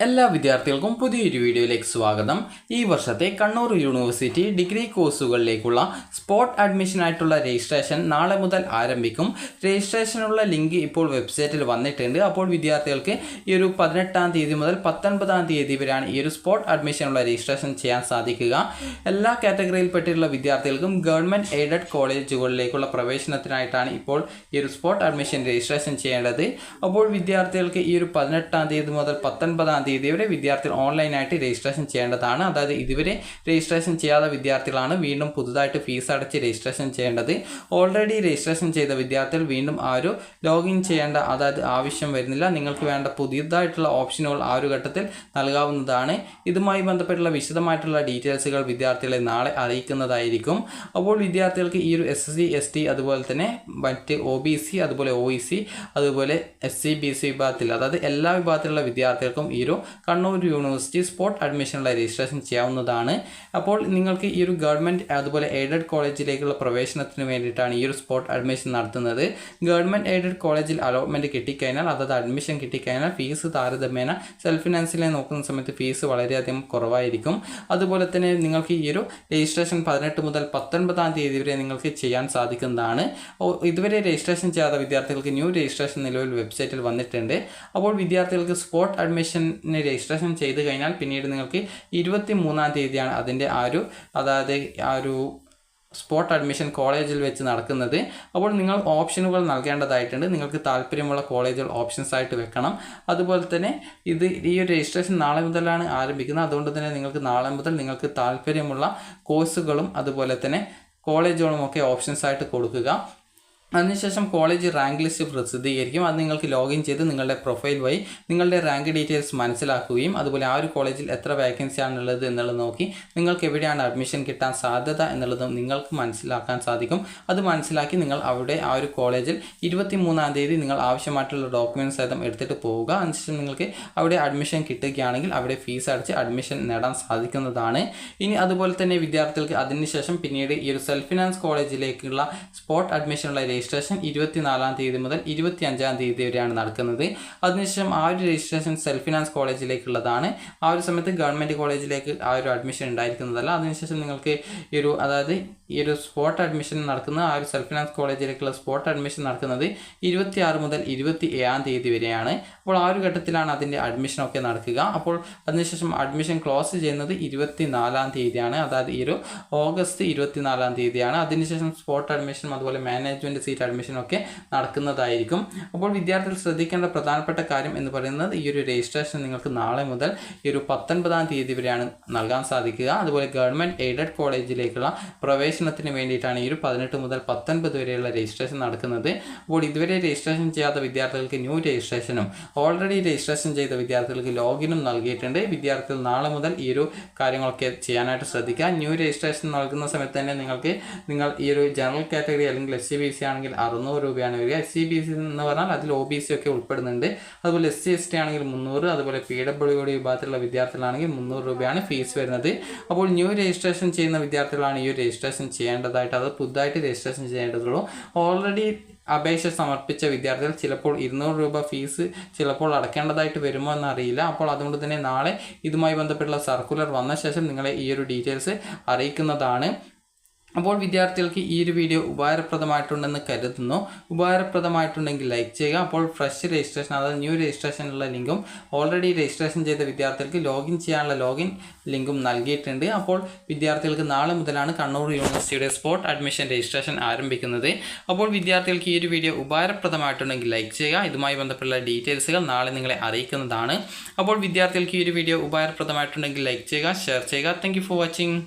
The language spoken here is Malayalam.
എല്ലാ വിദ്യാർത്ഥികൾക്കും പുതിയൊരു വീഡിയോയിലേക്ക് സ്വാഗതം. ഈ വർഷത്തെ കണ്ണൂർ യൂണിവേഴ്സിറ്റി ഡിഗ്രി കോഴ്സുകളിലേക്കുള്ള സ്പോട്ട് അഡ്മിഷനായിട്ടുള്ള രജിസ്ട്രേഷൻ നാളെ മുതൽ ആരംഭിക്കും. രജിസ്ട്രേഷനുള്ള ലിങ്ക് ഇപ്പോൾ വെബ്സൈറ്റിൽ വന്നിട്ടുണ്ട്. അപ്പോൾ വിദ്യാർത്ഥികൾക്ക് ഈ ഒരു 18-ാം തീയതി മുതൽ 19-ാം തീയതി വരെയാണ് ഈ ഒരു സ്പോട്ട് അഡ്മിഷനുള്ള രജിസ്ട്രേഷൻ ചെയ്യാൻ സാധിക്കുക. എല്ലാ കാറ്റഗറിയിൽപ്പെട്ടിട്ടുള്ള വിദ്യാർത്ഥികൾക്കും ഗവൺമെൻറ് എയ്ഡഡ് കോളേജുകളിലേക്കുള്ള പ്രവേശനത്തിനായിട്ടാണ് ഇപ്പോൾ ഈ ഒരു സ്പോട്ട് അഡ്മിഷൻ രജിസ്ട്രേഷൻ ചെയ്യേണ്ടത്. അപ്പോൾ വിദ്യാർത്ഥികൾക്ക് ഈ ഒരു 18-ാം തീയതി മുതൽ 19-ാം തീയതി വരെ വിദ്യാർത്ഥികൾ ഓൺലൈനായിട്ട് രജിസ്ട്രേഷൻ ചെയ്യേണ്ടതാണ്. അതായത് ഇതുവരെ രജിസ്ട്രേഷൻ ചെയ്യാത്ത വിദ്യാർത്ഥികളാണ് വീണ്ടും പുതുതായിട്ട് ഫീസ് അടച്ച് രജിസ്ട്രേഷൻ ചെയ്യേണ്ടത്. ഓൾറെഡി രജിസ്ട്രേഷൻ ചെയ്ത വിദ്യാർത്ഥികൾ വീണ്ടും ആ ഒരു ലോഗിൻ ചെയ്യേണ്ട ആവശ്യം വരുന്നില്ല. നിങ്ങൾക്ക് വേണ്ട പുതിയതായിട്ടുള്ള ഓപ്ഷനുകൾ ആ ഒരു ഘട്ടത്തിൽ നൽകാവുന്നതാണ്. ഇതുമായി ബന്ധപ്പെട്ടുള്ള വിശദമായിട്ടുള്ള ഡീറ്റെയിൽസുകൾ വിദ്യാർത്ഥികളെ നാളെ അറിയിക്കുന്നതായിരിക്കും. അപ്പോൾ വിദ്യാർത്ഥികൾക്ക് ഈ ഒരു SC ST അതുപോലെ തന്നെ മറ്റ് OBC അതുപോലെ OEC അതുപോലെ SC BC വിഭാഗത്തിൽ അതായത് എല്ലാ വിഭാഗത്തിലുള്ള വിദ്യാർത്ഥികൾക്കും ഈ ഒരു കണ്ണൂർ യൂണിവേഴ്സിറ്റി സ്പോട്ട് അഡ്മിഷനുള്ള രജിസ്ട്രേഷൻ ചെയ്യാവുന്നതാണ്. അപ്പോൾ നിങ്ങൾക്ക് ഈ ഒരു ഗവൺമെൻറ് അതുപോലെ എയ്ഡഡ് കോളേജിലേക്കുള്ള പ്രവേശനത്തിന് വേണ്ടിയിട്ടാണ് ഈ ഒരു സ്പോട്ട് അഡ്മിഷൻ നടത്തുന്നത്. ഗവൺമെൻറ് എയ്ഡഡ് കോളേജിൽ അലോട്ട്മെൻറ്റ് കിട്ടിക്കഴിഞ്ഞാൽ അതായത് അഡ്മിഷൻ കിട്ടിക്കഴിഞ്ഞാൽ ഫീസ് താരതമ്യേന സെൽഫ് ഫിനാൻസിലെ നോക്കുന്ന സമയത്ത് ഫീസ് വളരെയധികം കുറവായിരിക്കും. അതുപോലെ തന്നെ നിങ്ങൾക്ക് ഈ ഒരു രജിസ്ട്രേഷൻ 18 മുതൽ 19-ാം തീയതി വരെ നിങ്ങൾക്ക് ചെയ്യാൻ സാധിക്കുന്നതാണ്. ഇതുവരെ രജിസ്ട്രേഷൻ ചെയ്യാത്ത വിദ്യാർത്ഥികൾക്ക് ന്യൂ രജിസ്ട്രേഷൻ നിലവിൽ വെബ്സൈറ്റിൽ വന്നിട്ടുണ്ട്. അപ്പോൾ വിദ്യാർത്ഥികൾക്ക് സ്പോട്ട് അഡ്മിഷൻ രജിസ്ട്രേഷൻ ചെയ്ത് കഴിഞ്ഞാൽ പിന്നീട് നിങ്ങൾക്ക് 23-ാം തീയതിയാണ് അതിൻ്റെ ആ ഒരു സ്പോട്ട് അഡ്മിഷൻ കോളേജിൽ വെച്ച് നടക്കുന്നത്. അപ്പോൾ നിങ്ങൾ ഓപ്ഷനുകൾ നൽകേണ്ടതായിട്ടുണ്ട്. നിങ്ങൾക്ക് താല്പര്യമുള്ള കോളേജുകൾ ഓപ്ഷൻസ് ആയിട്ട് വെക്കണം. അതുപോലെ തന്നെ ഈ ഒരു രജിസ്ട്രേഷൻ നാളെ മുതലാണ് ആരംഭിക്കുന്നത്. അതുകൊണ്ട് തന്നെ നിങ്ങൾക്ക് നാളെ മുതൽ നിങ്ങൾക്ക് താല്പര്യമുള്ള കോഴ്സുകളും അതുപോലെ തന്നെ കോളേജുകളും ഒക്കെ ഓപ്ഷൻസ് ആയിട്ട് കൊടുക്കുക. അതിനുശേഷം കോളേജ് റാങ്ക് ലിസ്റ്റ് പ്രസിദ്ധീകരിക്കും. അത് നിങ്ങൾക്ക് ലോഗിൻ ചെയ്ത് നിങ്ങളുടെ പ്രൊഫൈൽ വഴി നിങ്ങളുടെ റാങ്ക് ഡീറ്റെയിൽസ് മനസ്സിലാക്കുകയും അതുപോലെ ആ ഒരു കോളേജിൽ എത്ര വേക്കൻസി ആണുള്ളത് എന്നുള്ളത് നോക്കി നിങ്ങൾക്ക് എവിടെയാണ് അഡ്മിഷൻ കിട്ടാൻ സാധ്യത എന്നുള്ളതും നിങ്ങൾക്ക് മനസ്സിലാക്കാൻ സാധിക്കും. അത് മനസ്സിലാക്കി നിങ്ങൾ അവിടെ ആ ഒരു കോളേജിൽ 23-ാം തീയതി നിങ്ങൾ ആവശ്യമായിട്ടുള്ള ഡോക്യുമെൻറ്റ്സ് സഹിതം എടുത്തിട്ട് പോവുക. അതിനുശേഷം നിങ്ങൾക്ക് അവിടെ അഡ്മിഷൻ കിട്ടുകയാണെങ്കിൽ അവിടെ ഫീസ് അടച്ച് അഡ്മിഷൻ നേടാൻ സാധിക്കുന്നതാണ്. ഇനി അതുപോലെ തന്നെ വിദ്യാർത്ഥികൾക്ക് അതിനുശേഷം പിന്നീട് ഈ ഒരു സെൽഫ് ഫിനാൻസ് കോളേജിലേക്കുള്ള സ്പോട്ട് അഡ്മിഷനുള്ള രജിസ്ട്രേഷൻ 24-ാം തീയതി മുതൽ 25-ാം തീയതി വരെയാണ് നടക്കുന്നത്. അതിനുശേഷം ആ ഒരു രജിസ്ട്രേഷൻ സെൽഫ് ഫിനാൻസ് കോളേജിലേക്കുള്ളതാണ്. ആ ഒരു സമയത്ത് ഗവൺമെൻറ് കോളേജിലേക്ക് ആ ഒരു അഡ്മിഷൻ ഉണ്ടായിരിക്കുന്നതല്ല. അതിനുശേഷം നിങ്ങൾക്ക് ഈ ഒരു സ്പോട്ട് അഡ്മിഷൻ നടക്കുന്ന ആ ഒരു സെൽഫ് ഫിനാൻസ് കോളേജിലേക്കുള്ള സ്പോട്ട് അഡ്മിഷൻ നടക്കുന്നത് 26 മുതൽ 27-ാം തീയതി വരെയാണ്. അപ്പോൾ ആ ഒരു ഘട്ടത്തിലാണ് അതിൻ്റെ അഡ്മിഷനൊക്കെ നടക്കുക. അപ്പോൾ അതിനുശേഷം അഡ്മിഷൻ ക്ലോസ് ചെയ്യുന്നത് 24-ാം തീയതിയാണ്. അതായത് ഈ ഒരു ഓഗസ്റ്റ് 24-ാം തീയതിയാണ്. അതിനുശേഷം സ്പോട്ട് അഡ്മിഷനും അതുപോലെ മാനേജ്മെൻറ്റ് സീറ്റ് അഡ്മിഷനും ഒക്കെ നടക്കുന്നതായിരിക്കും. അപ്പോൾ വിദ്യാർത്ഥികൾ ശ്രദ്ധിക്കേണ്ട പ്രധാനപ്പെട്ട കാര്യം എന്ന് പറയുന്നത് ഈ ഒരു രജിസ്ട്രേഷൻ നിങ്ങൾക്ക് നാളെ മുതൽ ഈ ഒരു 19-ാം തീയതി വരെയാണ് നൽകാൻ സാധിക്കുക. അതുപോലെ ഗവൺമെൻറ് എയ്ഡഡ് കോളേജിലേക്കുള്ള പ്രവേശനത്തിന് വേണ്ടിയിട്ടാണ് ഈ ഒരു 18 മുതൽ 19 വരെയുള്ള രജിസ്ട്രേഷൻ നടക്കുന്നത്. അപ്പോൾ ഇതുവരെ രജിസ്ട്രേഷൻ ചെയ്യാത്ത വിദ്യാർത്ഥികൾക്ക് ന്യൂ രജിസ്ട്രേഷനും ഓൾറെഡി രജിസ്ട്രേഷൻ ചെയ്ത വിദ്യാർത്ഥികൾക്ക് ലോഗിനും നൽകിയിട്ടുണ്ട്. വിദ്യാർത്ഥികൾ നാളെ മുതൽ ഈ ഒരു കാര്യങ്ങളൊക്കെ ചെയ്യാനായിട്ട് ശ്രദ്ധിക്കുക. ന്യൂ രജിസ്ട്രേഷൻ നൽകുന്ന സമയത്ത് തന്നെ നിങ്ങൾ ഈ ഒരു ജനറൽ കാറ്റഗറി അല്ലെങ്കിൽ SC BC ആണെങ്കിൽ 600 രൂപയാണ് വരിക. SC BC എന്ന് പറഞ്ഞാൽ അതിൽ OBC ഒക്കെ ഉൾപ്പെടുന്നുണ്ട്. അതുപോലെ SC ST ആണെങ്കിൽ 300, അതുപോലെ PWD വിഭാഗത്തിലുള്ള വിദ്യാർത്ഥികളാണെങ്കിൽ 300 രൂപയാണ് ഫീസ് വരുന്നത്. അപ്പോൾ ന്യൂ രജിസ്ട്രേഷൻ ചെയ്യുന്ന വിദ്യാർത്ഥികളാണ് ഈ ഒരു രജിസ്ട്രേഷൻ ചെയ്യേണ്ടതായിട്ട് അത് പുതുതായിട്ട് രജിസ്ട്രേഷൻ ചെയ്യേണ്ടതുള്ളൂ. ഓൾറെഡി അപേക്ഷ സമർപ്പിച്ച വിദ്യാർത്ഥികൾ ചിലപ്പോൾ 200 രൂപ ഫീസ് ചിലപ്പോൾ അടയ്ക്കേണ്ടതായിട്ട് വരുമോ എന്നറിയില്ല. അപ്പോൾ അതുകൊണ്ട് തന്നെ നാളെ ഇതുമായി ബന്ധപ്പെട്ടുള്ള സർക്കുലർ വന്ന ശേഷം നിങ്ങളെ ഈ ഒരു ഡീറ്റെയിൽസ് അറിയിക്കുന്നതാണ്. അപ്പോൾ വിദ്യാർത്ഥികൾക്ക് ഈ ഒരു വീഡിയോ ഉപകാരപ്രദമായിട്ടുണ്ടെന്ന് കരുതുന്നു. ഉപകാരപ്രദമായിട്ടുണ്ടെങ്കിൽ ലൈക്ക് ചെയ്യുക. അപ്പോൾ ഫ്രഷ് രജിസ്ട്രേഷൻ അതായത് ന്യൂ രജിസ്ട്രേഷനുള്ള ലിങ്കും ഓൾറെഡി രജിസ്ട്രേഷൻ ചെയ്ത വിദ്യാർത്ഥികൾക്ക് ലോഗിൻ ചെയ്യാനുള്ള ലോഗിൻ ലിങ്കും നൽകിയിട്ടുണ്ട്. അപ്പോൾ വിദ്യാർത്ഥികൾക്ക് നാളെ മുതലാണ് കണ്ണൂർ യൂണിവേഴ്സിറ്റിയുടെ സ്പോട്ട് അഡ്മിഷൻ രജിസ്ട്രേഷൻ ആരംഭിക്കുന്നത്. അപ്പോൾ വിദ്യാർത്ഥികൾക്ക് ഈ ഒരു വീഡിയോ ഉപകാരപ്രദമായിട്ടുണ്ടെങ്കിൽ ലൈക്ക് ചെയ്യുക. ഇതുമായി ബന്ധപ്പെട്ടുള്ള ഡീറ്റെയിൽസുകൾ നാളെ നിങ്ങളെ അറിയിക്കുന്നതാണ്. അപ്പോൾ വിദ്യാർത്ഥികൾക്ക് ഈ ഒരു വീഡിയോ ഉപകാരപ്രദമായിട്ടുണ്ടെങ്കിൽ ലൈക്ക് ചെയ്യുക, ഷെയർ ചെയ്യുക. Thank you for watching.